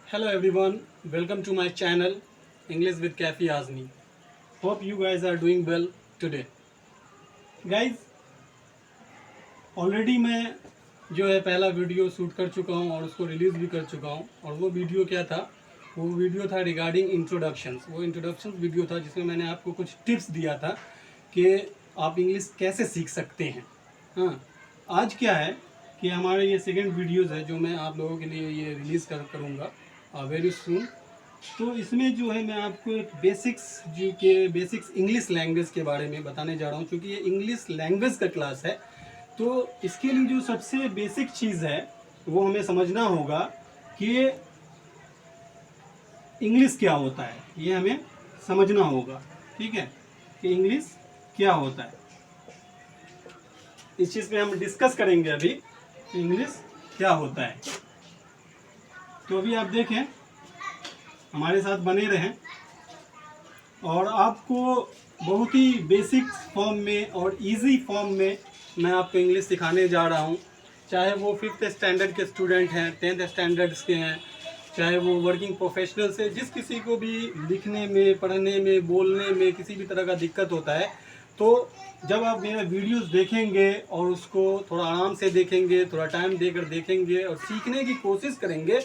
Hello everyone, welcome to my channel English with Kafi Azmi. Hope you guys are doing well today. Guys, already मैं जो है पहला video shoot कर चुका हूँ और उसको रिलीज़ भी कर चुका हूँ। और वो वीडियो क्या था? वो वीडियो था रिगार्डिंग इंट्रोडक्शंस। वो इंट्रोडक्शन वीडियो था जिसमें मैंने आपको कुछ टिप्स दिया था कि आप इंग्लिश कैसे सीख सकते हैं। हाँ, आज क्या है कि हमारे ये सेकंड वीडियोज़ है जो मैं आप लोगों के लिए ये रिलीज़ करूँगा वेरी सून। तो इसमें जो है मैं आपको एक बेसिक्स इंग्लिश लैंग्वेज के बारे में बताने जा रहा हूँ, क्योंकि ये इंग्लिश लैंग्वेज का क्लास है। तो इसके लिए जो सबसे बेसिक चीज़ है वो हमें समझना होगा कि इंग्लिश क्या होता है। ये हमें समझना होगा, ठीक है, कि इंग्लिश क्या होता है। इस चीज़ पे हम डिस्कस करेंगे अभी, इंग्लिश क्या होता है। तो अभी आप देखें, हमारे साथ बने रहें और आपको बहुत ही बेसिक फॉर्म में और इजी फॉर्म में मैं आपको इंग्लिश सिखाने जा रहा हूँ। चाहे वो 5th स्टैंडर्ड के स्टूडेंट हैं, 10th स्टैंडर्ड्स के हैं, चाहे वो वर्किंग प्रोफेशनल से, जिस किसी को भी लिखने में, पढ़ने में, बोलने में किसी भी तरह का दिक्कत होता है, तो जब आप मेरा वीडियोस देखेंगे और उसको थोड़ा आराम से देखेंगे, थोड़ा टाइम देकर देखेंगे और सीखने की कोशिश करेंगे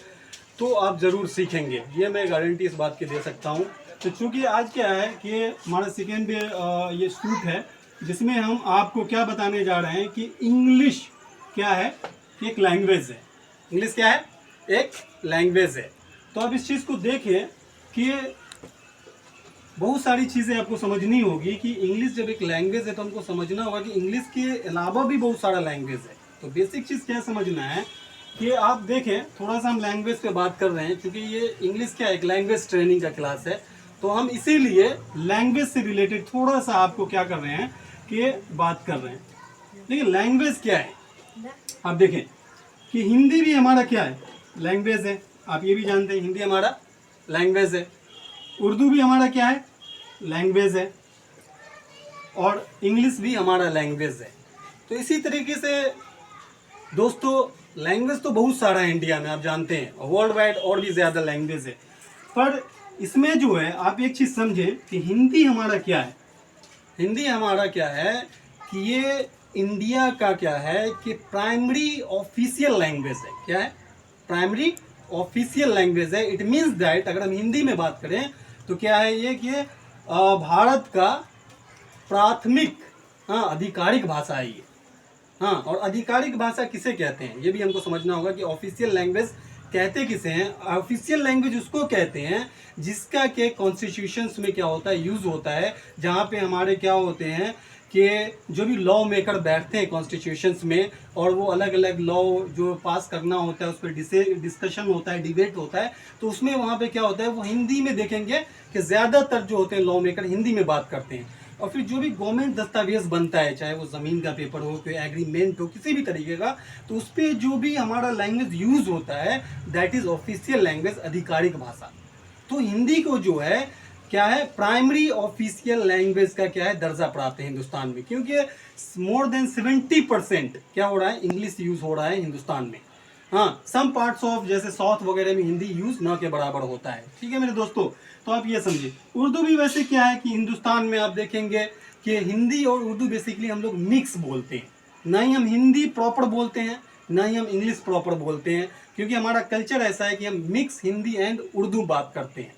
तो आप ज़रूर सीखेंगे। ये मैं गारंटी इस बात की दे सकता हूँ। तो चूँकि आज क्या है कि हमारा सेकेंड ये शूट है जिसमें हम आपको क्या बताने जा रहे हैं कि इंग्लिश क्या है, एक लैंग्वेज है। इंग्लिश क्या है? एक लैंग्वेज है। तो आप इस चीज़ को देखें कि बहुत सारी चीज़ें आपको समझनी होगी कि इंग्लिश जब एक लैंग्वेज है तो हमको समझना होगा कि इंग्लिश के अलावा भी बहुत सारा लैंग्वेज है। तो बेसिक चीज़ क्या समझना है कि आप देखें, थोड़ा सा हम लैंग्वेज पे बात कर रहे हैं क्योंकि ये इंग्लिश क्या एक लैंग्वेज ट्रेनिंग का क्लास है। तो हम इसीलिए लैंग्वेज से रिलेटेड थोड़ा सा आपको क्या कर रहे हैं कि बात कर रहे हैं। देखिए लैंग्वेज क्या है, आप देखें कि हिंदी भी हमारा क्या है, लैंग्वेज है। आप ये भी जानते हैं हिंदी हमारा लैंग्वेज है। उर्दू भी हमारा क्या है, लैंग्वेज है। और इंग्लिश भी हमारा लैंग्वेज है। तो इसी तरीके से दोस्तों लैंग्वेज तो बहुत सारा है इंडिया में, आप जानते हैं, वर्ल्ड वाइड और भी ज़्यादा लैंग्वेज है। पर इसमें जो है आप एक चीज़ समझें कि हिंदी हमारा क्या है। हिंदी हमारा क्या है कि ये इंडिया का क्या है कि प्राइमरी ऑफिशियल लैंग्वेज है। क्या है? प्राइमरी ऑफिशियल लैंग्वेज है। इट मीन्स दैट अगर हम हिंदी में बात करें तो क्या है ये कि भारत का प्राथमिक आधिकारिक भाषा है ये। हाँ, और आधिकारिक भाषा किसे कहते हैं ये भी हमको समझना होगा कि ऑफिशियल लैंग्वेज कहते किसे हैं। ऑफिशियल लैंग्वेज उसको कहते हैं जिसका के कॉन्स्टिट्यूशंस में क्या होता है, यूज़ होता है, जहाँ पे हमारे क्या होते हैं कि जो भी लॉ मेकर बैठते हैं कॉन्स्टिट्यूशंस में और वो अलग अलग लॉ जो पास करना होता है उस पर डिस्कशन होता है, डिबेट होता है। तो उसमें वहाँ पे क्या होता है, वो हिंदी में देखेंगे कि ज़्यादातर जो होते हैं लॉ मेकर हिंदी में बात करते हैं। और फिर जो भी गवर्नमेंट दस्तावेज बनता है, चाहे वो ज़मीन का पेपर हो, कोई एग्रीमेंट हो, किसी भी तरीके का, तो उस पर जो भी हमारा लैंग्वेज यूज़ होता है दैट इज़ ऑफिशियल लैंग्वेज, आधिकारिक भाषा। तो हिंदी को जो है क्या है, प्राइमरी ऑफिशियल लैंग्वेज का क्या है, दर्जा प्राप्त है हिंदुस्तान में, क्योंकि मोर देन 70% क्या हो रहा है, इंग्लिश यूज़ हो रहा है हिंदुस्तान में। हाँ, सम पार्ट्स ऑफ जैसे साउथ वगैरह में हिंदी यूज़ न के बराबर होता है। ठीक है मेरे दोस्तों, तो आप ये समझिए। उर्दू भी वैसे क्या है कि हिंदुस्तान में आप देखेंगे कि हिंदी और उर्दू बेसिकली हम लोग मिक्स बोलते हैं। ना ही हम हिंदी प्रॉपर बोलते हैं, ना ही हम इंग्लिश प्रॉपर बोलते हैं, क्योंकि हमारा कल्चर ऐसा है कि हम मिक्स हिंदी एंड उर्दू बात करते हैं।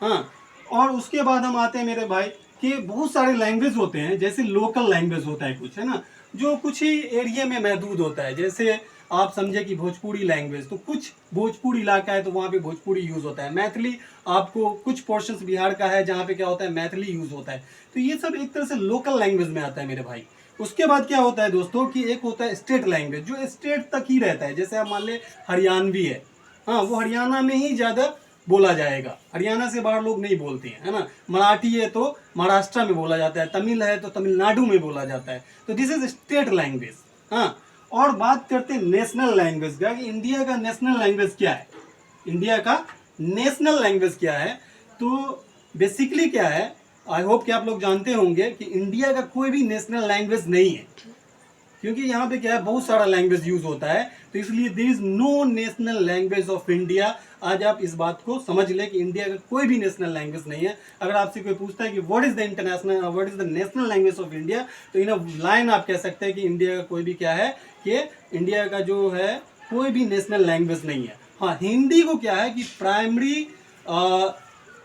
हाँ, और उसके बाद हम आते हैं मेरे भाई कि बहुत सारे लैंग्वेज होते हैं, जैसे लोकल लैंग्वेज होता है कुछ, है ना, जो कुछ ही एरिया में महदूद होता है। जैसे आप समझे कि भोजपुरी लैंग्वेज, तो कुछ भोजपुरी इलाका है तो वहाँ पे भोजपुरी यूज़ होता है। मैथिली आपको कुछ पोर्शंस बिहार का है जहाँ पे क्या होता है, मैथिली यूज़ होता है। तो ये सब एक तरह से लोकल लैंग्वेज में आता है मेरे भाई। उसके बाद क्या होता है दोस्तों कि एक होता है स्टेट लैंग्वेज, जो स्टेट तक ही रहता है। जैसे आप मान ले हरियाणवी है, हाँ, वो हरियाणा में ही ज़्यादा बोला जाएगा, हरियाणा से बाहर लोग नहीं बोलते हैं, है ना। मराठी है तो महाराष्ट्र में बोला जाता है, तमिल है तो तमिलनाडु में बोला जाता है। तो दिस इज स्टेट लैंग्वेज। हाँ, और बात करते हैं नेशनल लैंग्वेज का कि इंडिया का नेशनल लैंग्वेज क्या है। इंडिया का नेशनल लैंग्वेज क्या है, तो बेसिकली क्या है, आई होप कि आप लोग जानते होंगे कि इंडिया का कोई भी नेशनल लैंग्वेज नहीं है, क्योंकि यहाँ पे क्या है बहुत सारा लैंग्वेज यूज होता है। तो इसलिए there is no national language of India. आज आप इस बात को समझ लें कि इंडिया का कोई भी नेशनल लैंग्वेज नहीं है। अगर आपसे कोई पूछता है कि what is the national language of India, तो इन अ लाइन आप कह सकते हैं कि इंडिया का कोई भी क्या है, कि इंडिया का जो है कोई भी नेशनल लैंग्वेज नहीं है। हाँ, हिंदी को क्या है कि प्राइमरी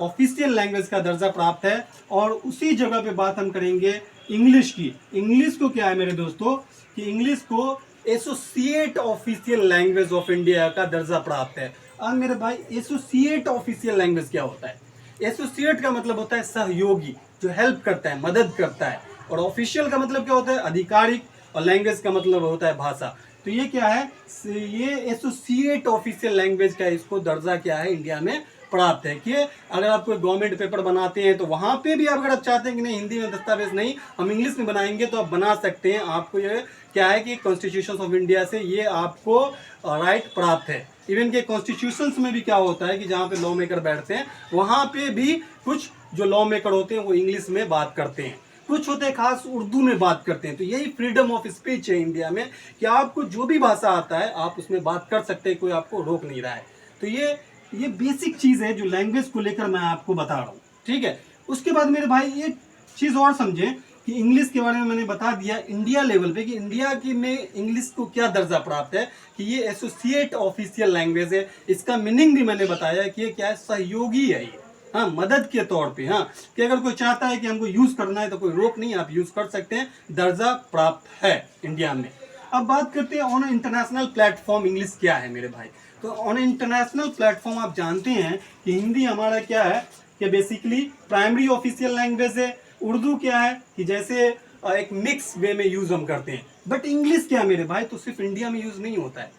ऑफिशियल लैंग्वेज का दर्जा प्राप्त है। और उसी जगह पे बात हम करेंगे इंग्लिश की। इंग्लिश को क्या है मेरे दोस्तों कि इंग्लिश को associate official language of India का दर्जा प्राप्त है। अब मेरे भाई एसोसिएट ऑफिशियल लैंग्वेज क्या होता है? एसोसिएट का मतलब होता है सहयोगी, जो हेल्प करता है, मदद करता है। और ऑफिशियल का मतलब क्या होता है? आधिकारिक। और लैंग्वेज का मतलब होता है भाषा। तो ये क्या है? ये एसोसिएट ऑफिशियल लैंग्वेज का इसको दर्जा क्या है इंडिया में प्राप्त है। कि अगर आप कोई गवर्नमेंट पेपर बनाते हैं तो वहां पे भी अगर आप चाहते हैं कि नहीं हिंदी में दस्तावेज नहीं, हम इंग्लिश में बनाएंगे, तो आप बना सकते हैं। आपको ये क्या है कि कॉन्स्टिट्यूशन ऑफ इंडिया से ये आपको राइट प्राप्त है। इवन के कॉन्स्टिट्यूशंस में भी क्या होता है कि जहाँ पे लॉ मेकर बैठते हैं वहाँ पे भी कुछ जो लॉ मेकर होते हैं वो इंग्लिश में बात करते हैं, कुछ होते हैं खास उर्दू में बात करते हैं। तो यही फ्रीडम ऑफ स्पीच है इंडिया में कि आपको जो भी भाषा आता है आप उसमें बात कर सकते हैं, कोई आपको रोक नहीं रहा है। तो ये बेसिक चीज़ है जो लैंग्वेज को लेकर मैं आपको बता रहा हूँ, ठीक है। उसके बाद मेरे भाई एक चीज़ और समझें कि इंग्लिश के बारे में मैंने बता दिया इंडिया लेवल पे कि इंडिया की में इंग्लिश को क्या दर्जा प्राप्त है, कि ये एसोसिएट ऑफिशियल लैंग्वेज है। इसका मीनिंग भी मैंने बताया कि ये क्या है, सहयोगी है ये, हाँ, मदद के तौर पे। हाँ, कि अगर कोई चाहता है कि हमको यूज़ करना है तो कोई रोक नहीं, आप यूज़ कर सकते हैं, दर्जा प्राप्त है इंडिया में। अब बात करते हैं ऑन इंटरनेशनल प्लेटफॉर्म इंग्लिश क्या है मेरे भाई। तो ऑन इंटरनेशनल प्लेटफॉर्म आप जानते हैं कि हिंदी हमारा क्या है कि बेसिकली प्राइमरी ऑफिशियल लैंग्वेज है। उर्दू क्या है कि जैसे एक मिक्स वे में यूज़ हम करते हैं। बट इंग्लिश क्या मेरे भाई, तो सिर्फ इंडिया में यूज़ नहीं होता है,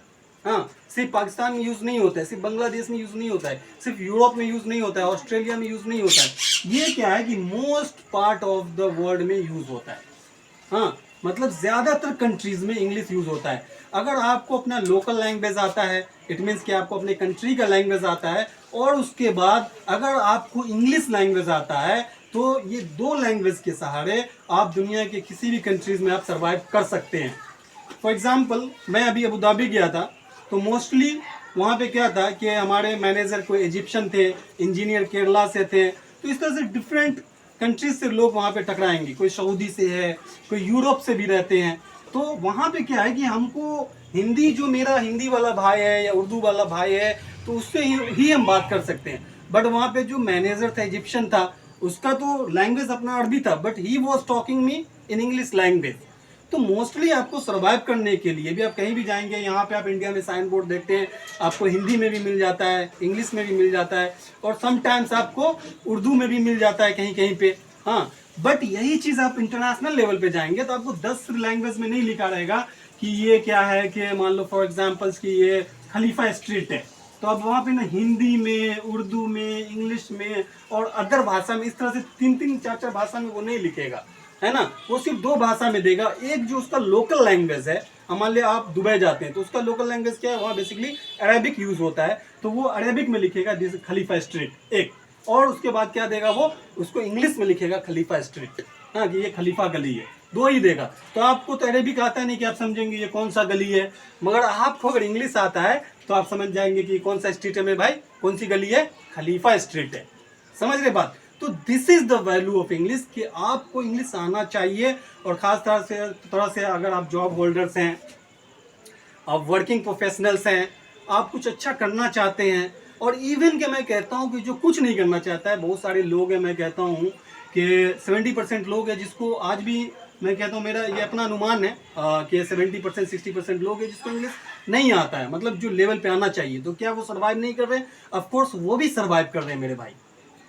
हाँ, सिर्फ पाकिस्तान में यूज़ नहीं होता है, सिर्फ बांग्लादेश में यूज़ नहीं होता है, सिर्फ यूरोप में यूज़ नहीं होता है, ऑस्ट्रेलिया में यूज़ नहीं होता है। ये क्या है कि most part of the world में यूज़ होता है। हाँ, मतलब ज़्यादातर कंट्रीज़ में इंग्लिश यूज़ होता है। अगर आपको अपना लोकल लैंग्वेज आता है, इट मीन्स कि आपको अपने कंट्री का लैंग्वेज आता है, और उसके बाद अगर आपको इंग्लिश लैंग्वेज आता है, तो ये दो लैंग्वेज के सहारे आप दुनिया के किसी भी कंट्रीज़ में आप सर्वाइव कर सकते हैं। फॉर एग्ज़ाम्पल, मैं अभी अबू धाबी गया था, तो मोस्टली वहाँ पे क्या था कि हमारे मैनेजर कोई इजिप्शियन थे, इंजीनियर केरला से थे। तो इस तरह से डिफरेंट कंट्रीज से लोग वहाँ पे टकराएंगे, कोई सऊदी से है, कोई यूरोप से भी रहते हैं। तो वहाँ पे क्या है कि हमको हिंदी, जो मेरा हिंदी वाला भाई है या उर्दू वाला भाई है, तो उससे ही हम बात कर सकते हैं। बट वहाँ पे जो मैनेजर था, इजिप्शियन था, उसका तो लैंग्वेज अपना अरबी था, but he was talking me in English language. तो मोस्टली आपको सर्वाइव करने के लिए भी, आप कहीं भी जाएंगे, यहाँ पे आप इंडिया में साइन बोर्ड देखते हैं, आपको हिंदी में भी मिल जाता है, इंग्लिश में भी मिल जाता है, और समटाइम्स आपको उर्दू में भी मिल जाता है कहीं कहीं पे। हाँ, बट यही चीज़ आप इंटरनेशनल लेवल पे जाएंगे तो आपको 10 लैंग्वेज में नहीं लिखा रहेगा कि ये क्या है, कि मान लो फॉर एग्जाम्पल्स कि ये खलीफा स्ट्रीट है, तो अब वहाँ पे ना हिंदी में, उर्दू में, इंग्लिश में और अदर भाषा में, इस तरह से 3-3, 4-4 भाषा में वो नहीं लिखेगा, है ना। वो सिर्फ 2 भाषा में देगा। एक जो उसका लोकल लैंग्वेज है, मान लिया आप दुबई जाते हैं तो उसका लोकल लैंग्वेज क्या है, वहाँ बेसिकली अरेबिक यूज़ होता है, तो वो अरेबिक में लिखेगा जैसे खलीफा स्ट्रीट एक, और उसके बाद क्या देगा, वो उसको इंग्लिश में लिखेगा खलीफा स्ट्रीट, हाँ, कि ये खलीफा गली है, 2 ही देगा। तो आपको तो अरेबिक आता नहीं कि आप समझेंगे ये कौन सा गली है, मगर आपको अगर इंग्लिश आता है तो आप समझ जाएंगे कि कौन सा स्ट्रीट है मेरे भाई, कौन सी गली है, खलीफा स्ट्रीट है। समझ रहे बात। तो this is the value of English, कि आपको इंग्लिश आना चाहिए। और ख़ास तरह से अगर आप जॉब होल्डर्स हैं, आप वर्किंग प्रोफेशनल्स हैं, आप कुछ अच्छा करना चाहते हैं, और इवन कि मैं कहता हूं कि जो कुछ नहीं करना चाहता है, बहुत सारे लोग हैं, मैं कहता हूं कि 70% लोग हैं जिसको आज भी, मैं कहता हूं, मेरा ये अपना अनुमान है कि 70% 60% लोग हैं जिसको इंग्लिश नहीं आता है, मतलब जो लेवल पे आना चाहिए। तो क्या वो सर्वाइव नहीं कर रहे हैं? ऑफकोर्स वो भी सर्वाइव कर रहे हैं मेरे भाई,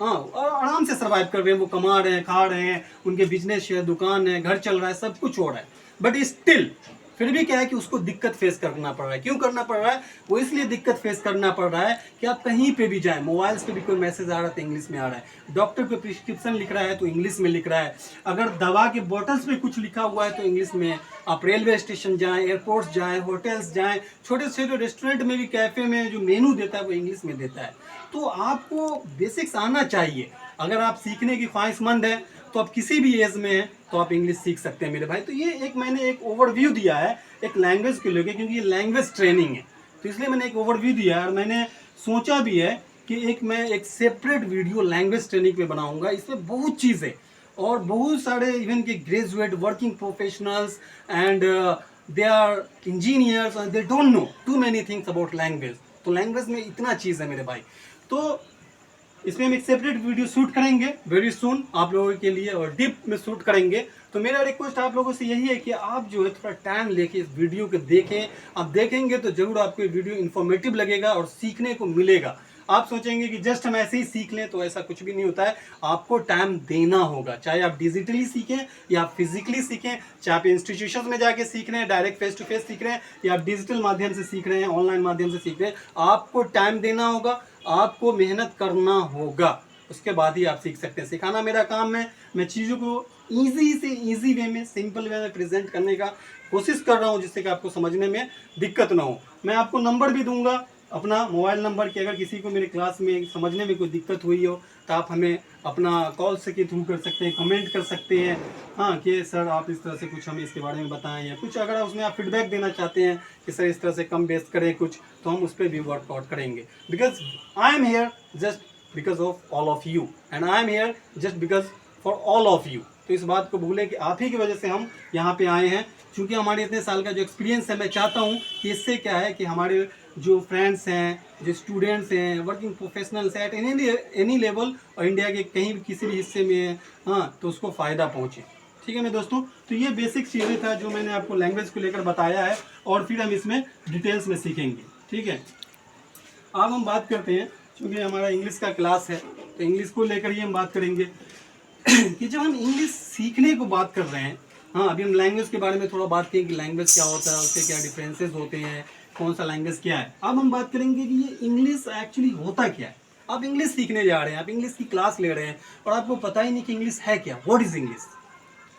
हाँ, और आराम से सर्वाइव कर रहे हैं, वो कमा रहे हैं, खा रहे हैं, उनके बिजनेस है, दुकान है, घर चल रहा है, सब कुछ हो रहा है। बट स्टिल फिर भी क्या है कि उसको दिक्कत फेस करना पड़ रहा है। क्यों करना पड़ रहा है? वो इसलिए दिक्कत फेस करना पड़ रहा है कि आप कहीं पे भी जाएं, मोबाइल्स पे भी कोई मैसेज आ रहा है तो इंग्लिश में आ रहा है, डॉक्टर कोई प्रिस्क्रिप्शन लिख रहा है तो इंग्लिश में लिख रहा है, अगर दवा के बॉटल्स पे कुछ लिखा हुआ है तो इंग्लिश में। आप रेलवे स्टेशन जाएँ, एयरपोर्ट्स जाएँ, होटल्स जाएँ, छोटे छोटे रेस्टोरेंट में भी, कैफ़े में जो मेनू देता है वो इंग्लिश में देता है। तो आपको बेसिक्स आना चाहिए। अगर आप सीखने की ख्वाहिशमंद हैं तो आप किसी भी एज में हैं तो आप इंग्लिश सीख सकते हैं मेरे भाई। तो ये एक मैंने एक ओवरव्यू दिया है एक लैंग्वेज को लेकर, क्योंकि ये लैंग्वेज ट्रेनिंग है, तो इसलिए मैंने एक ओवरव्यू दिया है। और मैंने सोचा भी है कि मैं एक सेपरेट वीडियो लैंग्वेज ट्रेनिंग पे बनाऊंगा। इसमें बहुत चीज़ है और बहुत सारे इवन के graduate working professionals and they are engineers and they don't know too many things about language. तो लैंग्वेज में इतना चीज़ है मेरे भाई। तो इसमें हम एक सेपरेट वीडियो शूट करेंगे वेरी सुन आप लोगों के लिए और डीप में शूट करेंगे। तो मेरा रिक्वेस्ट आप लोगों से यही है कि आप जो है थोड़ा टाइम लेके इस वीडियो को देखें। आप देखेंगे तो जरूर आपको ये वीडियो इन्फॉर्मेटिव लगेगा और सीखने को मिलेगा। आप सोचेंगे कि जस्ट हम ऐसे ही सीख लें, तो ऐसा कुछ भी नहीं होता है। आपको टाइम देना होगा, चाहे आप डिजिटली सीखें या फिजिकली सीखें, चाहे आप इंस्टीट्यूशन में जाके सीख रहे हैं, डायरेक्ट फेस टू फेस सीख रहे हैं, या आप डिजिटल माध्यम से सीख रहे हैं, ऑनलाइन माध्यम से सीख रहे हैं। आपको टाइम देना होगा, आपको मेहनत करना होगा, उसके बाद ही आप सीख सकते हैं। सिखाना मेरा काम है। मैं चीज़ों को ईजी से ईजी वे में, सिंपल वे में प्रेजेंट करने का कोशिश कर रहा हूँ, जिससे कि आपको समझने में दिक्कत ना हो। मैं आपको नंबर भी दूंगा, अपना मोबाइल नंबर, कि अगर किसी को मेरे क्लास में समझने में कोई दिक्कत हुई हो तो आप हमें अपना कॉल से के थ्रू कर सकते हैं, कमेंट कर सकते हैं। हाँ कि सर आप इस तरह से कुछ हमें इसके बारे में बताएं, या कुछ अगर उसमें आप फीडबैक देना चाहते हैं कि सर इस तरह से कम बेस्ट करें कुछ, तो हम उस पर भी वर्कआउट करेंगे। Because I am here just because of all of you and I am here just because for all of you. तो इस बात को भूलें कि आप ही की वजह से हम यहाँ पे आए हैं। क्योंकि हमारे इतने साल का जो एक्सपीरियंस है, मैं चाहता हूँ कि इससे क्या है कि हमारे जो फ्रेंड्स हैं, जो स्टूडेंट्स हैं, working professionals at any level और इंडिया के कहीं भी किसी भी हिस्से में, हाँ, तो उसको फ़ायदा पहुँचे। ठीक है मेरे दोस्तों, तो ये बेसिक चीज़ें था जो मैंने आपको लैंग्वेज को लेकर बताया है, और फिर हम इसमें डिटेल्स में सीखेंगे। ठीक है, अब हम बात करते हैं, क्योंकि हमारा इंग्लिश का क्लास है तो इंग्लिश को लेकर ही हम बात करेंगे कि जब हम इंग्लिश सीखने को बात कर रहे हैं, हाँ, अभी हम लैंग्वेज के बारे में थोड़ा बात किए कि लैंग्वेज क्या होता है, उसके क्या डिफरेंसेस होते हैं, कौन सा लैंग्वेज क्या है। अब हम बात करेंगे कि ये इंग्लिश एक्चुअली होता क्या है। आप इंग्लिश सीखने जा रहे हैं, आप इंग्लिश की क्लास ले रहे हैं और आपको पता ही नहीं कि इंग्लिश है क्या, व्हाट इज इंग्लिश।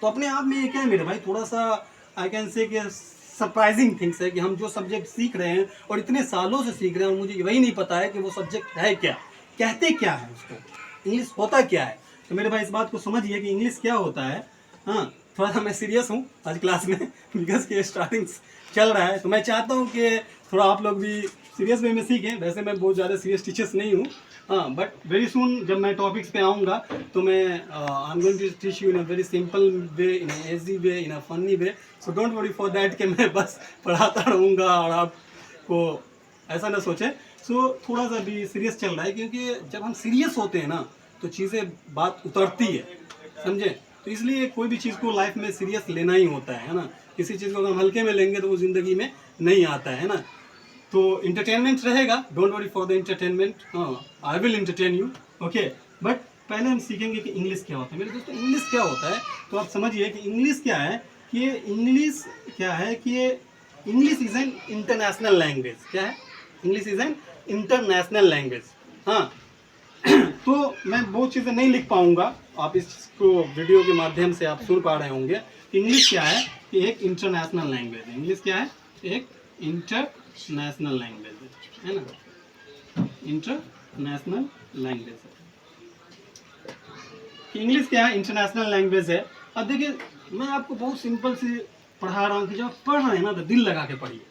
तो अपने आप में ये क्या है मेरे भाई, थोड़ा सा आई कैन से कि सरप्राइजिंग थिंग्स है कि हम जो सब्जेक्ट सीख रहे हैं और इतने सालों से सीख रहे हैं और मुझे वही नहीं पता है कि वो सब्जेक्ट है क्या, कहते क्या है उसको, इंग्लिश होता क्या है। तो मेरे भाई इस बात को समझिए कि इंग्लिश क्या होता है। हाँ, थोड़ा सा मैं सीरियस हूँ आज क्लास में बिकॉज के स्टार्टिंग चल रहा है, तो मैं चाहता हूँ कि थोड़ा आप लोग भी सीरियस वे में सीखें। वैसे मैं बहुत ज़्यादा सीरियस टीचर्स नहीं हूँ, हाँ, बट वेरी सुन जब मैं टॉपिक्स पे आऊँगा तो मैं I am going to teach you in a very simple way, in a easy way, in a funny way. So don't worry for that कि मैं बस पढ़ाता रहूँगा और आपको ऐसा ना सोचें। सो थोड़ा सा भी सीरियस चल रहा है, क्योंकि जब हम सीरियस होते हैं ना तो चीज़ें बात उतरती है, समझे। तो इसलिए कोई भी चीज़ को लाइफ में सीरियस लेना ही होता है ना। किसी चीज़ को अगर हम हल्के में लेंगे तो वो ज़िंदगी में नहीं आता है ना। तो इंटरटेनमेंट रहेगा, don't worry for the entertainment, I will entertain you, okay. But पहले हम सीखेंगे कि इंग्लिश क्या होता है। मेरे दोस्तों, इंग्लिश क्या होता है तो आप समझिए कि इंग्लिश क्या है, कि इंग्लिश क्या है कि English is an international language. क्या है? English is an international language. हाँ तो मैं बहुत चीज़ें नहीं लिख पाऊँगा, आप इसको वीडियो के माध्यम से आप सुन पा रहे होंगे। इंग्लिश क्या है कि एक इंटरनेशनल लैंग्वेज है। इंग्लिश क्या है? एक इंटरनेशनल लैंग्वेज है ना, इंटरनेशनल लैंग्वेज है। इंग्लिश क्या है? इंटरनेशनल लैंग्वेज है। अब देखिए, मैं आपको बहुत सिंपल से पढ़ा रहा हूँ कि जब आप पढ़ रहे हैं ना तो दिल लगा के पढ़िए।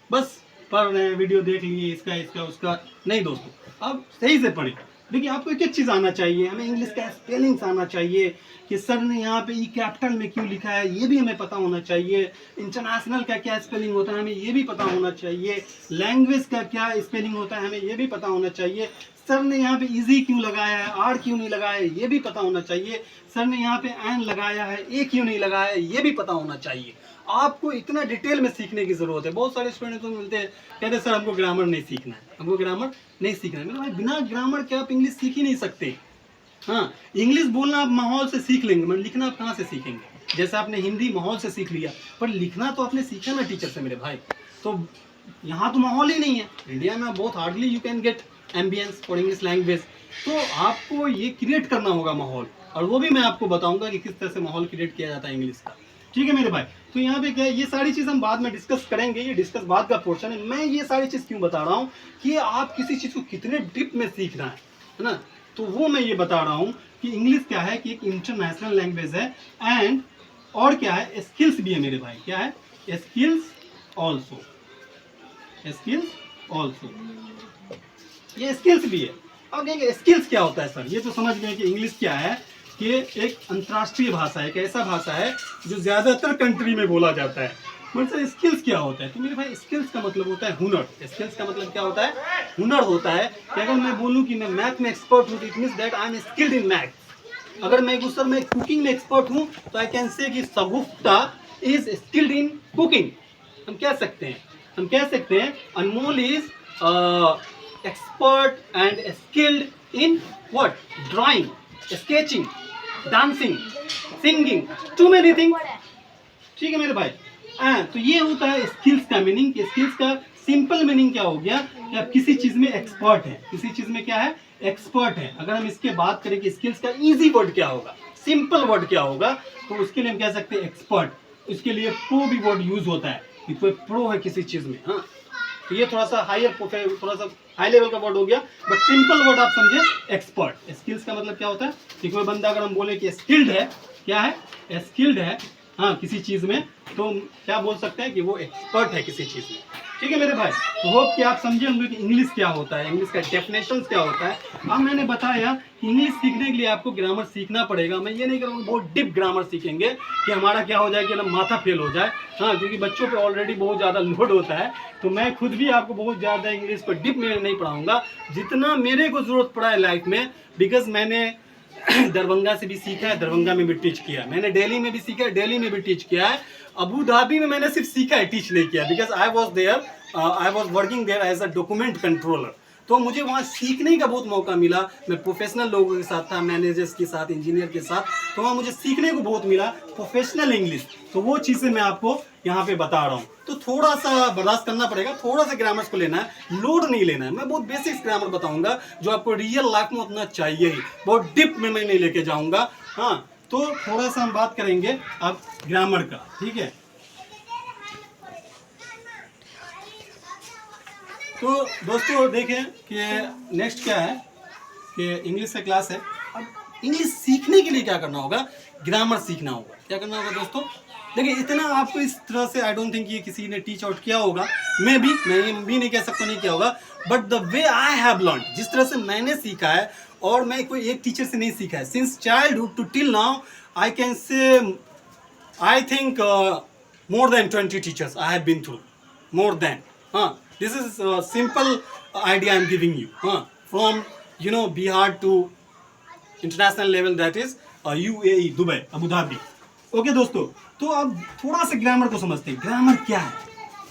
बस पढ़ रहे हैं, वीडियो देख लिए, इसका उसका नहीं दोस्तों, आप सही से पढ़ें। देखिए, आपको एक एक चीज़ आना चाहिए। हमें इंग्लिश का स्पेलिंग्स आना चाहिए कि सर ने यहाँ पे ई कैपिटल में क्यों लिखा है, ये भी हमें पता होना चाहिए। इंटरनेशनल का क्या स्पेलिंग होता है, हमें ये भी पता होना चाहिए। लैंग्वेज का क्या स्पेलिंग होता है, हमें ये भी पता होना चाहिए। सर ने यहाँ पे इजी क्यों लगाया है, आर क्यों नहीं लगाया है, ये भी पता होना चाहिए। सर ने यहाँ पे एन लगाया है, ए क्यों नहीं लगाया है, ये भी पता होना चाहिए। आपको इतना डिटेल में सीखने की ज़रूरत है। बहुत सारे स्टूडेंट्स को मिलते हैं, कहते हैं सर हमको ग्रामर नहीं सीखना है, हमको ग्रामर नहीं सीखना है। मेरे भाई, बिना ग्रामर के आप इंग्लिश सीख ही नहीं सकते। हाँ, इंग्लिश बोलना आप माहौल से सीख लेंगे, मगर लिखना आप कहाँ से सीखेंगे। जैसे आपने हिंदी माहौल से सीख लिया, पर लिखना तो आपने सीखा ना टीचर से मेरे भाई। तो यहाँ तो माहौल ही नहीं है। इंडिया में बहुत hardly you can get ambience for English language. तो आपको ये क्रिएट करना होगा माहौल, और वो भी मैं आपको बताऊंगा कि किस तरह से माहौल क्रिएट किया जाता है इंग्लिश का। ठीक है मेरे भाई, तो यहाँ पे क्या है, ये सारी चीज़ हम बाद में डिस्कस करेंगे, ये डिस्कस बाद का पोर्शन है। मैं ये सारी चीज़ क्यों बता रहा हूँ कि आप किसी चीज़ को कितने डिप में सीखना है ना। तो वो मैं ये बता रहा हूँ कि इंग्लिश क्या है कि एक इंटरनेशनल लैंग्वेज है, एंड और क्या है, स्किल्स भी है मेरे भाई। क्या है? स्किल्स ऑल्सो, स्किल्स ऑल्सो, ये स्किल्स भी है। अब कहेंगे स्किल्स क्या होता है सर? ये तो समझ गए कि इंग्लिश क्या है कि एक अंतर्राष्ट्रीय भाषा है, एक ऐसा भाषा है जो ज़्यादातर कंट्री में बोला जाता है। मतलब स्किल्स क्या होता है? तो मेरे भाई स्किल्स का मतलब होता है हुनर। स्किल्स का मतलब क्या होता है? हुनर होता है कि अगर मैं बोलूँ कि मैं मैथ में एक्सपर्ट हूँ तो it means that I am skilled in math. अगर मैं सर मैं कुकिंग में एक्सपर्ट हूँ तो आई कैन से कि Shagufta is skilled in cooking. हम कह सकते हैं, हम कह सकते हैं Anmol is expert and skilled in what? Drawing, sketching, dancing, singing, too many thing. ठीक है मेरे भाई। तो ये होता है स्किल्स का मीनिंग। स्किल्स का सिंपल मीनिंग क्या हो गया कि आप किसी चीज में एक्सपर्ट है, किसी चीज में क्या है? एक्सपर्ट है। अगर हम इसके बात करें कि स्किल्स का इजी वर्ड क्या होगा, सिंपल वर्ड क्या होगा, तो उसके लिए हम कह सकते हैं एक्सपर्ट। इसके लिए प्रो भी वर्ड यूज होता है कि कोई प्रो है किसी चीज में। हाँ, तो ये थोड़ा सा हायर, थोड़ा सा हाई लेवल का वर्ड हो गया, बट सिंपल वर्ड आप समझे एक्सपर्ट। स्किल्स का मतलब क्या होता है कि कोई बंदा अगर हम बोले कि स्किल्ड है, क्या है? स्किल्ड है हाँ किसी चीज में, तो क्या बोल सकते हैं कि वो एक्सपर्ट है किसी चीज में। ठीक है मेरे भाई। तो होप कि आप समझे होंगे कि इंग्लिश क्या होता है, इंग्लिश का डेफिनेशन क्या होता है। अब मैंने बताया कि इंग्लिश सीखने के लिए आपको ग्रामर सीखना पड़ेगा। मैं ये नहीं करूँगा बहुत डीप ग्रामर सीखेंगे कि हमारा क्या हो जाए कि ना माथा फेल हो जाए। हाँ, क्योंकि बच्चों पे ऑलरेडी बहुत ज़्यादा लोड होता है, तो मैं खुद भी आपको बहुत ज़्यादा इंग्लिश पर डीप में नहीं पढ़ाऊँगा, जितना मेरे को ज़रूरत पड़ा है लाइफ में। बिकॉज मैंने दरभंगा से भी सीखा है, दरभंगा में भी टीच किया है। मैंने दिल्ली में भी सीखा है, दिल्ली में भी टीच किया है। अबू धाबी में मैंने सिर्फ सीखा है, टीच नहीं किया, because I was there, I was working there as a document controller. तो मुझे वहाँ सीखने का बहुत मौका मिला। मैं प्रोफेशनल लोगों के साथ था, मैनेजर्स के साथ, इंजीनियर के साथ, तो वहाँ मुझे सीखने को बहुत मिला प्रोफेशनल इंग्लिश। तो वो चीज़ें मैं आपको यहाँ पे बता रहा हूँ। तो थोड़ा सा बर्दाश्त करना पड़ेगा, थोड़ा सा ग्रामर्स को लेना है, लोड नहीं लेना है। मैं बहुत बेसिक्स ग्रामर बताऊंगा जो आपको रियल लाइफ में उतना चाहिए ही, बहुत डीप में मैं नहीं लेके जाऊंगा। हाँ, तो थोड़ा सा हम बात करेंगे अब ग्रामर का। ठीक है, तो दोस्तों देखें कि नेक्स्ट क्या है कि इंग्लिश का क्लास है। अब इंग्लिश सीखने के लिए क्या करना होगा? ग्रामर सीखना होगा। क्या करना होगा दोस्तों? देखिए, इतना आपको इस तरह से आई डोंट थिंक ये किसी ने टीच आउट किया होगा। मैं भी नहीं कह सकता नहीं किया होगा, but the way I have learn, जिस तरह से मैंने सीखा है, और मैं कोई एक टीचर से नहीं सीखा है, since childhood to till now I can say I think more than 20 teachers I have been through, more than. This is a simple idea I am giving you. From Bihar to international level, that is UAE, Dubai, Abu Dhabi. Okay दोस्तों, तो अब थोड़ा सा grammar को समझते हैं। Grammar क्या है?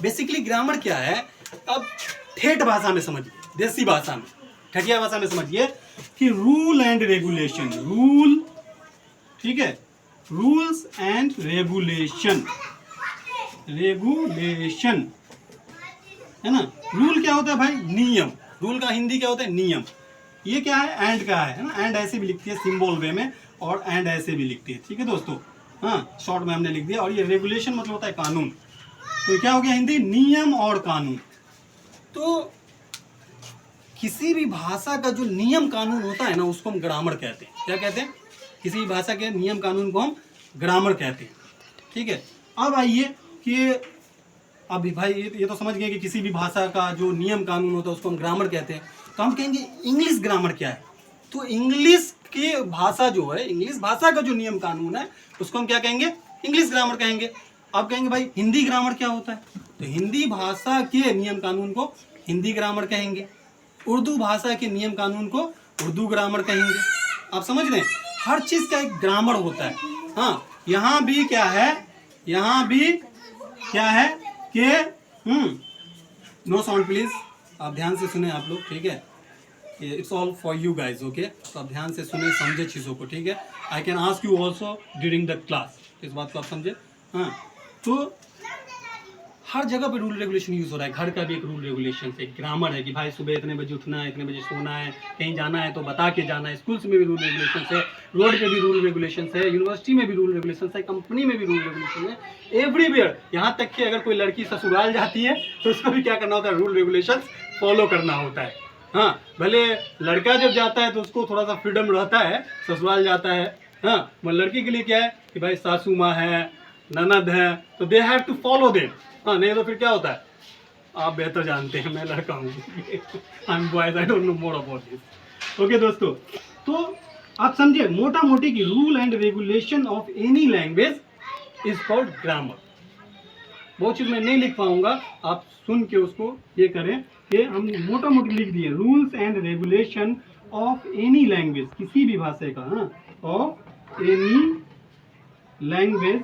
बेसिकली ग्रामर क्या है, अब ठेठ भाषा में समझिए, देसी भाषा में, ठठिया भाषा में समझिए कि रूल एंड रेगुलेशन, रूल, ठीक है, रूल्स एंड रेगुलेशन, रेगुलेशन है ना। रूल क्या होता है भाई? नियम। रूल का हिंदी क्या होता है? नियम। ये क्या है? एंड का है ना, एंड ऐसे भी लिखती है सिंबल वे में, और एंड ऐसे भी लिखती है। ठीक है दोस्तों, हाँ, शॉर्ट में हमने लिख दिया। और ये रेगुलेशन मतलब होता है कानून। तो क्या हो गया हिंदी? नियम और कानून। तो किसी भी भाषा का जो नियम कानून होता है ना, उसको हम ग्रामर कहते हैं। क्या कहते हैं? किसी भी भाषा के नियम कानून को हम ग्रामर कहते हैं। ठीक है, अब आइए कि अब भाई ये तो समझ गए कि किसी भी भाषा का जो नियम कानून होता है उसको हम ग्रामर कहते हैं। तो हम कहेंगे इंग्लिश ग्रामर क्या है? तो इंग्लिश की भाषा जो है, इंग्लिश भाषा का जो नियम कानून है, उसको हम क्या कहेंगे? इंग्लिश ग्रामर कहेंगे। अब कहेंगे भाई हिंदी ग्रामर क्या होता है? तो हिंदी भाषा के नियम कानून को हिंदी ग्रामर कहेंगे। उर्दू भाषा के नियम कानून को उर्दू ग्रामर कहेंगे। आप समझ रहे हैं, हर चीज़ का एक ग्रामर होता है। हाँ, यहाँ भी क्या है, यहाँ भी क्या है कि नो साउंड प्लीज, आप ध्यान से सुने आप लोग, ठीक है, it's all for you guys, okay. तो आप ध्यान से सुने, समझे चीज़ों को, ठीक है। I can ask you also during the class, इस बात को आप समझे। हाँ, तो हर जगह पे रूल रेगुलेशन यूज़ हो रहा है। घर का भी एक रूल रेगुलेशन है, ग्रामर है कि भाई सुबह इतने बजे उठना है, इतने बजे सोना है, कहीं जाना है तो बता के जाना है। स्कूल्स में भी रूल रेगुलेशन है, रोड पे भी रूल रेगुलेशन है, यूनिवर्सिटी में भी रूल रेगुलेशन है, कंपनी में भी रूल रेगुलेशन है, एवरीवेयर। यहाँ तक कि अगर कोई लड़की ससुराल जाती है तो उसको भी क्या करना होता है? रूल रेगुलेशन फॉलो करना होता है। हाँ, भले लड़का जब जाता है तो उसको थोड़ा सा फ्रीडम रहता है, ससुराल जाता है। हाँ, मगर लड़की के लिए क्या है कि भाई सासू माँ है, ननद है, तो they have to follow them. हाँ, नहीं तो फिर क्या होता है, आप बेहतर जानते हैं, मैं लड़का हूँ। I am boys, I don't know more about this. Okay दोस्तों, तो आप समझे मोटा मोटी की rule and regulation of any language is called grammar. बहुत चीज मैं नहीं लिख पाऊंगा, आप सुन के उसको ये करें कि हम मोटा मोटी लिख दिए rules and regulation of any language, किसी भी भाषा का, हाँ, of any language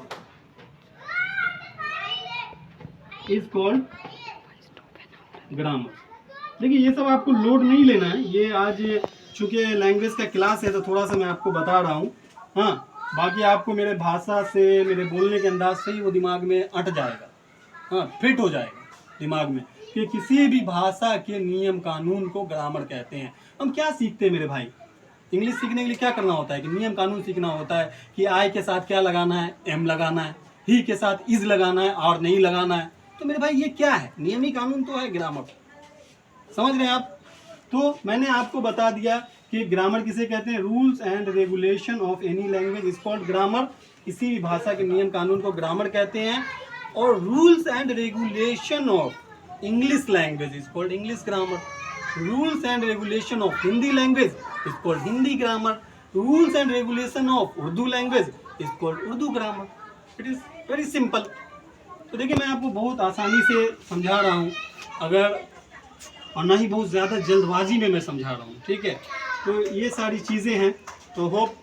is called grammar. देखिए ये सब आपको लोड नहीं लेना है, ये आज चूंकि लैंग्वेज का क्लास है तो थोड़ा सा मैं आपको बता रहा हूँ। हाँ, बाकी आपको मेरे भाषा से, मेरे बोलने के अंदाज से ही वो दिमाग में अट जाएगा, हाँ, फिट हो जाएगा दिमाग में कि किसी भी भाषा के नियम कानून को ग्रामर कहते हैं। हम क्या सीखते हैं मेरे भाई, इंग्लिश सीखने के लिए क्या करना होता है कि नियम कानून सीखना होता है कि आई के साथ क्या लगाना है, एम लगाना है, ही के साथ इज लगाना है और नहीं लगाना है। तो मेरे भाई ये क्या है, नियम ही कानून तो है ग्रामर, समझ रहे हैं आप। तो मैंने आपको बता दिया कि ग्रामर किसे कहते हैं, rules and regulation of any language is called grammar. किसी भी भाषा के नियम कानून को ग्रामर कहते हैं। और rules and regulation of English language is called English grammar. Rules and regulation of Hindi language is called Hindi grammar. Rules and regulation of Urdu language is called Urdu grammar. It is very simple. तो देखिए मैं आपको बहुत आसानी से समझा रहा हूँ, अगर और ना ही बहुत ज़्यादा जल्दबाजी में मैं समझा रहा हूँ, ठीक है। तो ये सारी चीज़ें हैं, तो होप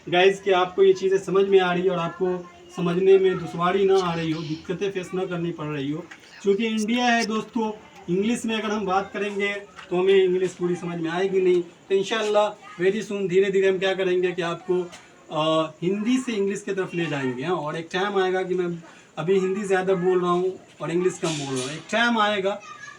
गाइज कि आपको ये चीज़ें समझ में आ रही है और आपको समझने में दुश्वारी ना आ रही हो, दिक्कतें फेस ना करनी पड़ रही हो। क्योंकि इंडिया है दोस्तों, इंग्लिश में अगर हम बात करेंगे तो हमें इंग्लिश पूरी समझ में आएगी नहीं। तो इंशाल्लाह वेरी सुन धीरे धीरे हम क्या करेंगे कि आपको हिंदी से इंग्लिश की तरफ ले जाएंगे। हाँ, और एक टाइम आएगा कि मैं अभी हिंदी ज़्यादा बोल रहा हूँ और इंग्लिश कम बोल रहा हूँ, एक टाइम आएगा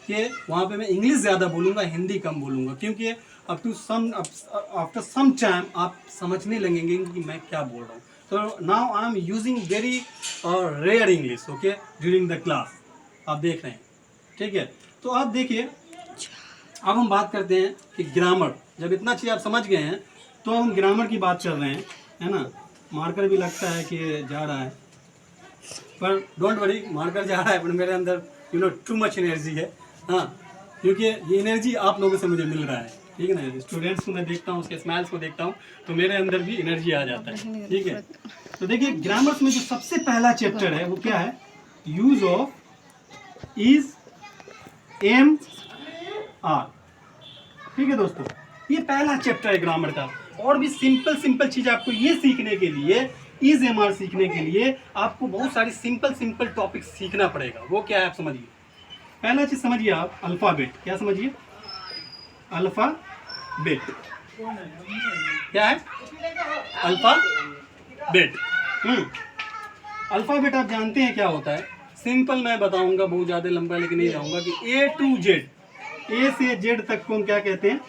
कि वहाँ पे मैं इंग्लिश ज़्यादा बोलूँगा, हिंदी कम बोलूँगा, क्योंकि आफ्टर सम टाइम आप समझने लगेंगे कि मैं क्या बोल रहा हूँ। तो now I am using very rare English, okay, during the class, आप देख रहे हैं, ठीक है। तो आप देखिए अब हम बात करते हैं कि ग्रामर, जब इतना चीज़ आप समझ गए हैं तो हम ग्रामर की बात कर रहे हैं, है ना। मार्कर भी लगता है कि जा रहा है, पर डोंट वरी, मार्कर जा रहा है पर मेरे अंदर टू मच एनर्जी है। हाँ, क्योंकि ये एनर्जी आप लोगों से मुझे मिल रहा है, ठीक है ना। स्टूडेंट्स को मैं देखता हूँ, उसके स्माइल्स को देखता हूँ तो मेरे अंदर भी एनर्जी आ जाता है, ठीक है। तो देखिए ग्रामर्स में जो सबसे पहला चैप्टर है वो क्या है, use of is, am, are, ठीक है दोस्तों। ये पहला चैप्टर है ग्रामर का। और भी सिंपल चीज आपको ये सीखने के लिए, इज एम आर सीखने के लिए आपको बहुत सारी सिंपल टॉपिक सीखना पड़ेगा। वो क्या है आप समझिए। पहला चीज समझिए आप, अल्फाबेट। क्या समझिए, अल्फाबेट क्या है, अल्फाबेट। अल्फाबेट आप जानते हैं क्या होता है, सिंपल मैं बताऊंगा, बहुत ज़्यादा लंबा लेके नहीं जाऊंगा कि ए टू जेड, ए से जेड तक को हम क्या कहते हैं,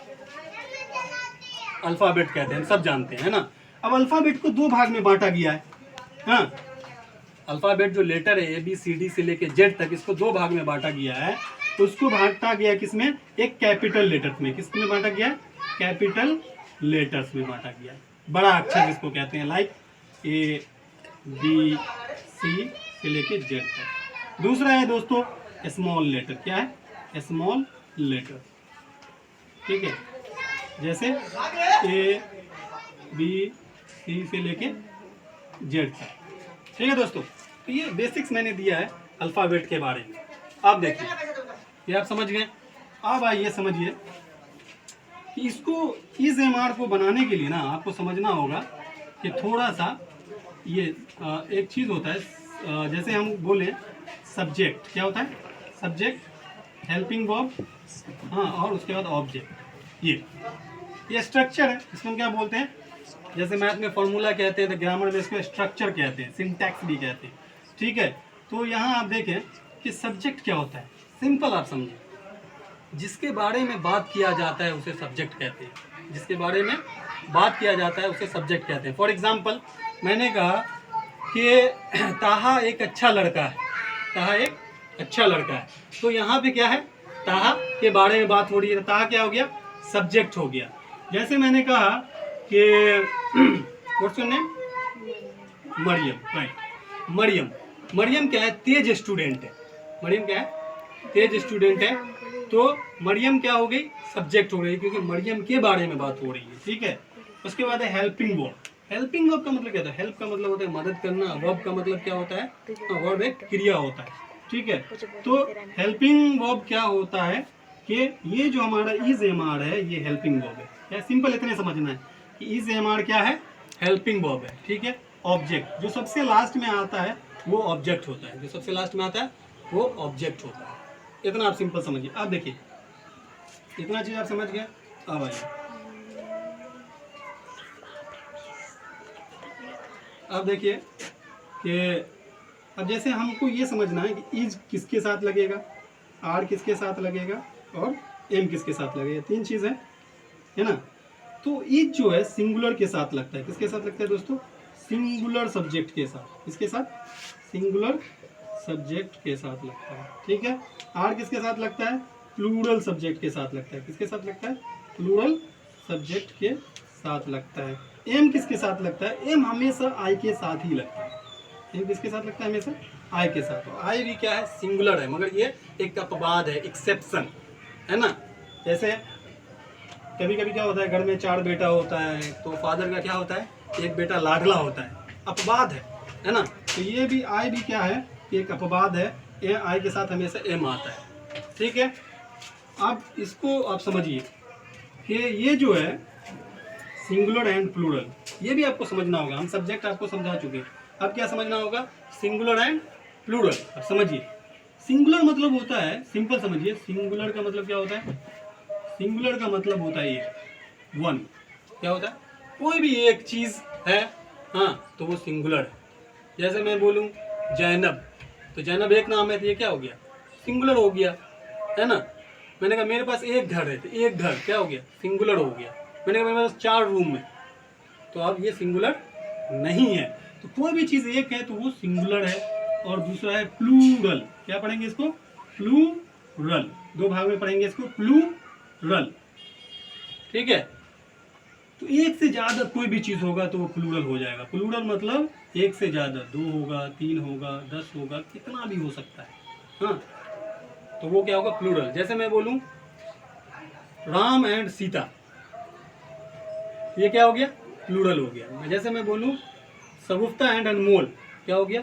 अल्फाबेट कहते हैं, सब जानते हैं, है ना। अब अल्फाबेट को दो भाग में बांटा गया है। हाँ, अल्फाबेट जो लेटर है ए बी सी डी से लेके जेड तक, इसको दो भाग में बांटा गया है। तो उसको बांटा गया किसमें, एक कैपिटल लेटर्स में। किसमें बांटा गया, कैपिटल लेटर्स में बांटा गया है। बड़ा अक्षर जिसको कहते हैं, लाइक ए बी सी से लेके जेड तक। दूसरा है दोस्तों स्मॉल लेटर। क्या है, स्मॉल लेटर, ठीक है, जैसे ए बी सी से लेके जेड तक, ठीक है दोस्तों। तो ये बेसिक्स मैंने दिया है अल्फ़ाबेट के बारे में। आप देखिए, ये आप समझ गए। अब आइए समझिए कि इसको इस एम आर को बनाने के लिए ना आपको समझना होगा कि थोड़ा सा ये एक चीज़ होता है, जैसे हम बोले सब्जेक्ट, क्या होता है, सब्जेक्ट, हेल्पिंग वर्ब, हाँ, और उसके बाद ऑब्जेक्ट। ये स्ट्रक्चर है, इसको हम क्या बोलते हैं, जैसे मैथ में फॉर्मूला कहते हैं तो ग्रामर में इसको स्ट्रक्चर कहते हैं, सिंटैक्स भी कहते हैं, ठीक है। तो यहाँ आप देखें कि सब्जेक्ट क्या होता है, सिंपल आप समझिए, जिसके बारे में बात किया जाता है उसे सब्जेक्ट कहते हैं। जिसके बारे में बात किया जाता है उसे सब्जेक्ट कहते हैं। फॉर एग्जाम्पल मैंने कहा कि ताहा एक अच्छा लड़का है, ताहा एक अच्छा लड़का है, तो यहाँ पे क्या है, ताहा के बारे में बात हो रही है, ताहा क्या हो गया, सब्जेक्ट हो गया। जैसे मैंने कहा कि what's your name, Maryam, right. Maryam, Maryam क्या है, तेज स्टूडेंट है। मरियम क्या है, तेज स्टूडेंट है। तो मरियम क्या हो गई, सब्जेक्ट हो गई, क्योंकि मरियम के बारे में बात हो रही है, ठीक है। उसके बाद है हेल्पिंग वर्ब। हेल्पिंग वर्ब का मतलब क्या होता है, हेल्प का मतलब होता है मदद करना, वर्ब का मतलब क्या होता है, वर्ब एक क्रिया होता है, ठीक है। तो हेल्पिंग वर्ब क्या होता है कि ये जो हमारा इज एम आर है, ये हेल्पिंग वर्ब है। क्या सिंपल इतने समझना है कि इज एम आर क्या है, हेल्पिंग वर्ब है, ठीक है। ऑब्जेक्ट जो सबसे लास्ट में आता है वो ऑब्जेक्ट होता है, जो सबसे लास्ट में आता है वो ऑब्जेक्ट होता है। इतना आप सिंपल समझिए। आप देखिए इतना चीज आप समझ गए। अब आइए, अब देखिए कि अब जैसे हमको ये समझना है कि इज किसके साथ लगेगा, आर किसके साथ लगेगा और एम किसके साथ लगेगा, तीन चीज़ है ना। तो इज जो है सिंगुलर के साथ लगता है, किसके साथ लगता है दोस्तों, सिंगुलर सब्जेक्ट के साथ। किसके साथ, सिंगुलर सब्जेक्ट के साथ लगता है, ठीक है। आर किसके साथ लगता है, प्लूरल सब्जेक्ट के साथ लगता है। किसके साथ लगता है, प्लूरल सब्जेक्ट के साथ लगता है। एम किसके साथ लगता है, एम हमेशा आई के साथ ही लगता है। एम किसके साथ लगता है, हमेशा आई के साथ। आई भी क्या है, सिंगुलर है, मगर ये एक अपवाद है, एक्सेप्शन है ना। जैसे कभी कभी क्या होता है, घर में 4 बेटा होता है तो फादर का क्या होता है, एक बेटा लाडला होता है, अपवाद है ना। तो ये भी आई भी क्या है, एक अपवाद है, ये आई के साथ हमेशा एम आता है, ठीक है। अब इसको आप समझिए कि ये जो है सिंगुलर एंड प्लूरल, ये भी आपको समझना होगा। हम सब्जेक्ट आपको समझा चुके हैं, अब क्या समझना होगा, सिंगुलर एंड प्लूरल। अब समझिए सिंगुलर मतलब होता है, सिंपल समझिए, सिंगुलर का मतलब क्या होता है, सिंगुलर का मतलब होता है ये वन। क्या होता है, कोई भी एक चीज है, हाँ, तो वो सिंगुलर है। जैसे मैं बोलूं जैनब, तो जैनब एक नाम है, तो ये क्या हो गया, सिंगुलर हो गया, है ना। मैंने कहा मेरे पास एक घर है, तो एक घर क्या हो गया, सिंगुलर हो गया। मैंने कहा मेरे पास 4 रूम है, तो अब ये सिंगुलर नहीं है। तो कोई भी चीज़ एक है तो वो सिंगुलर है। और दूसरा है प्लूरल, क्या पढ़ेंगे इसको, प्लूरल, 2 भाग में पढ़ेंगे इसको, प्लूरल, ठीक है। तो एक से ज़्यादा कोई भी चीज़ होगा तो वो प्लूरल हो जाएगा। प्लूरल मतलब एक से ज़्यादा, 2 होगा, 3 होगा, 10 होगा, कितना भी हो सकता है, हाँ, तो वो क्या होगा, प्लूरल। जैसे मैं बोलूं राम एंड सीता, ये क्या हो गया, प्लूरल हो गया। जैसे मैं बोलूं सगुफ्ता एंड अनमोल, क्या हो गया,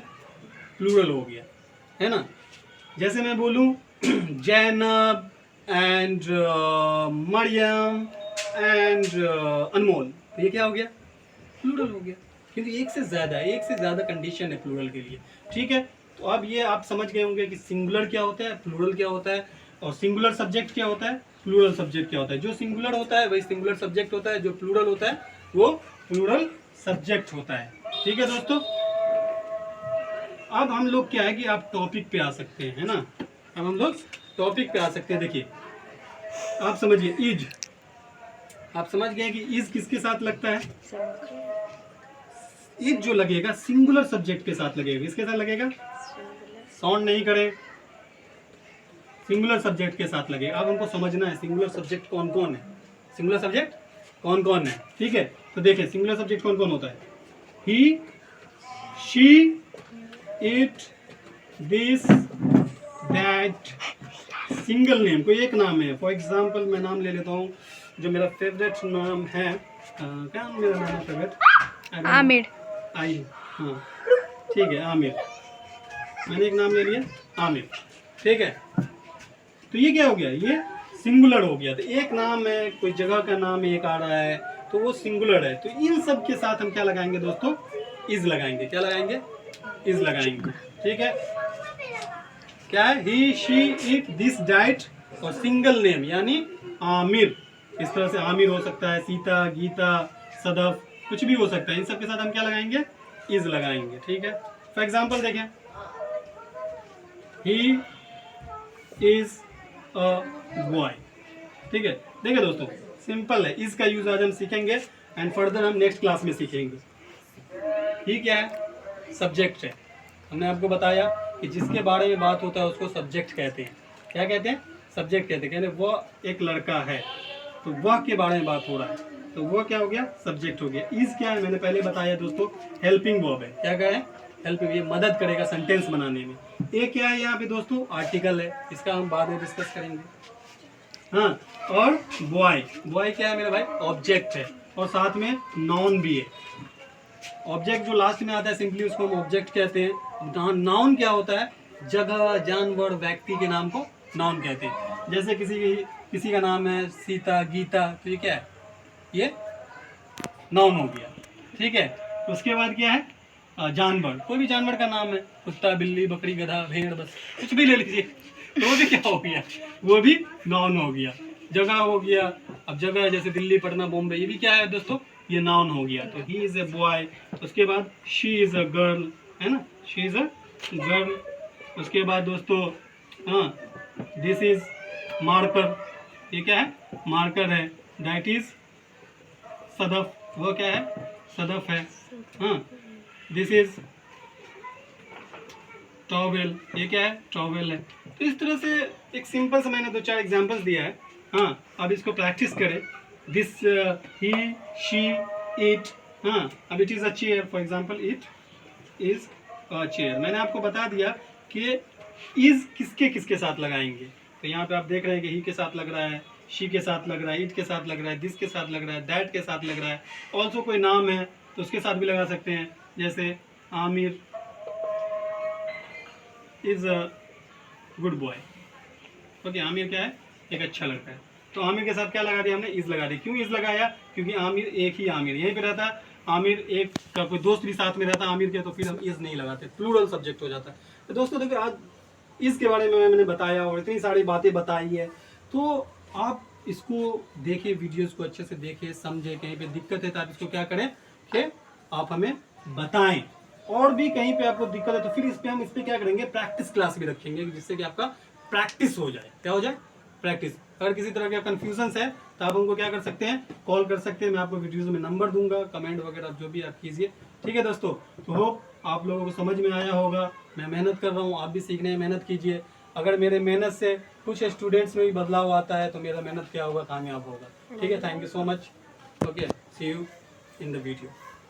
प्लूरल हो गया, है ना। जैसे मैं बोलूं जैनब एंड मरियम एंड अनमोल, तो ये क्या हो गया, प्लूरल हो गया, क्योंकि एक से ज़्यादा कंडीशन है प्लूरल के लिए, ठीक है। तो अब ये आप समझ गए होंगे कि सिंगुलर क्या होता है, प्लूरल क्या होता है, और सिंगुलर सब्जेक्ट क्या होता है, प्लूरल सब्जेक्ट क्या होता है। जो सिंगुलर होता है वही सिंगुलर सब्जेक्ट होता है, जो प्लूरल होता है वो प्लूरल सब्जेक्ट होता है, ठीक है दोस्तों। अब हम लोग क्या है कि आप टॉपिक पे आ सकते हैं, है ना। अब हम लोग टॉपिक पे आ सकते हैं। देखिए आप समझिए, इज, आप समझ गए कि इज किसके साथ लगता है, इज जो लगेगा सिंगुलर सब्जेक्ट के साथ लगेगा। किसके साथ लगेगा, साउंड नहीं करें, सिंगुलर सब्जेक्ट के साथ लगेगा। अब हमको समझना है सिंगुलर सब्जेक्ट कौन कौन है, सिंगुलर सब्जेक्ट कौन कौन है, ठीक है। तो देखिए सिंगुलर सब्जेक्ट कौन कौन होता है, he, she, it, this, that. Single name, कोई एक नाम है, फॉर एग्जाम्पल मैं नाम ले लेता हूँ, जो मेरा फेवरेट नाम है, क्या मेरा नाम है फेवरेट, आमिर, आई, हाँ ठीक है, आमिर, मैंने एक नाम ले लिया आमिर, ठीक है। तो ये क्या हो गया, ये सिंगुलर हो गया। तो एक नाम है, कोई जगह का नाम एक आ रहा है, तो वो सिंगुलर है। तो इन सब के साथ हम क्या लगाएंगे दोस्तों, इज लगाएंगे। क्या लगाएंगे, इज लगाएंगे, ठीक है। क्या है, he, she, it, this, that, और सिंगल नेम यानी आमिर। इस तरह से आमिर हो सकता है, सीता, गीता, सदफ, कुछ भी हो सकता है। इन सब के साथ हम क्या लगाएंगे, इज लगाएंगे, ठीक है। फॉर एग्जाम्पल देखें, ही इज अ बॉय, ठीक है। देखिए दोस्तों सिंपल है, इज का यूज आज हम सीखेंगे एंड फर्दर हम नेक्स्ट क्लास में सीखेंगे। ही क्या है, सब्जेक्ट है। हमने आपको बताया कि जिसके बारे में बात होता है उसको सब्जेक्ट कहते हैं। क्या कहते हैं, सब्जेक्ट कहते हैं, वो एक लड़का है, तो वह के बारे में बात हो रहा है, तो वो क्या हो गया, सब्जेक्ट हो गया। इज क्या है, मैंने पहले बताया दोस्तों, हेल्पिंग वर्ब है। क्या क्या है, हेल्पिंग, ये मदद करेगा सेंटेंस बनाने में। ए क्या है यहाँ पे दोस्तों, आर्टिकल है, इसका हम बाद में डिस्कस करेंगे। हाँ, और बॉय, बॉय क्या है मेरे भाई, ऑब्जेक्ट है, और साथ में नाउन भी है। ऑब्जेक्ट जो लास्ट में आता है सिंपली उसको हम ऑब्जेक्ट कहते हैं। नाउन क्या होता है, जगह, जानवर, व्यक्ति के नाम को नाउन कहते हैं। जैसे किसी का नाम है सीता, गीता, तो ये क्या है, ये नाउन हो गया, ठीक है। उसके बाद क्या है, जानवर, कोई भी जानवर का नाम है, कुत्ता, बिल्ली, बकरी, गधा, भेड़, बस कुछ भी ले लीजिए, तो वो भी क्या हो गया, वो भी नाउन हो गया। जगह हो गया, अब जगह जैसे दिल्ली, पटना, बॉम्बे, ये भी क्या है दोस्तों, ये नाउन हो गया। तो ही इज ए बॉय, उसके बाद शी इज अ गर्ल, है ना, शी इज अ गर्ल। उसके बाद दोस्तों, हाँ, दिस इज मार्कर, ये क्या है, मार्कर है। दैट इज सदफ, वो क्या है, सदफ है। हाँ, दिस इज टॉवेल, ये क्या है, टॉवेल है। तो इस तरह से एक सिंपल से मैंने 2-4 एग्जांपल्स दिया है। हाँ, अब इसको प्रैक्टिस करें। This, he, she, it. हाँ, अब it is a chair, for example it is a chair. मैंने आपको बता दिया कि इज किसके किसके साथ लगाएंगे। तो यहाँ पे आप देख रहे हैं कि ही के साथ लग रहा है, शी के साथ लग रहा है, इट के साथ लग रहा है, दिस के साथ लग रहा है, दैट के साथ लग रहा है। ऑल्सो कोई नाम है तो उसके साथ भी लगा सकते हैं, जैसे Aamir is a good boy. Okay, Aamir क्या है, एक अच्छा लड़का है। तो आमिर के साथ क्या लगा दिया हमने, इज लगा दी। क्यों इज लगाया, क्योंकि आमिर एक ही आमिर यहीं पे रहता है, आमिर एक का कोई दोस्त भी साथ में रहता है आमिर के, तो फिर हम इज नहीं लगाते, प्लूरल सब्जेक्ट हो जाता है। तो दोस्तों देखिए, आज इसके बारे में मैंने बताया और इतनी सारी बातें बताई है, तो आप इसको देखिए, वीडियोस को अच्छे से देखिए, समझे। कहीं पे दिक्कत है तो आप इसको क्या करें कि आप हमें बताएं, और भी कहीं पे आपको दिक्कत है तो फिर इस पे क्या करेंगे, प्रैक्टिस क्लास भी रखेंगे, जिससे कि आपका प्रैक्टिस हो जाए। क्या हो जाए, प्रैक्टिस। अगर किसी तरह का कंफ्यूजन है तो आप हमको क्या कर सकते हैं, कॉल कर सकते हैं। मैं आपको वीडियोस में नंबर दूंगा, कमेंट वगैरह जो भी आप कीजिए, ठीक है दोस्तों। तो होप आप लोगों को समझ में आया होगा। मैं मेहनत कर रहा हूँ, आप भी सीखने में मेहनत कीजिए। अगर मेरे मेहनत से कुछ स्टूडेंट्स में भी बदलाव आता है तो मेरा मेहनत क्या होगा, कामयाब होगा। ठीक है, thank you so much. Okay, see you in the video.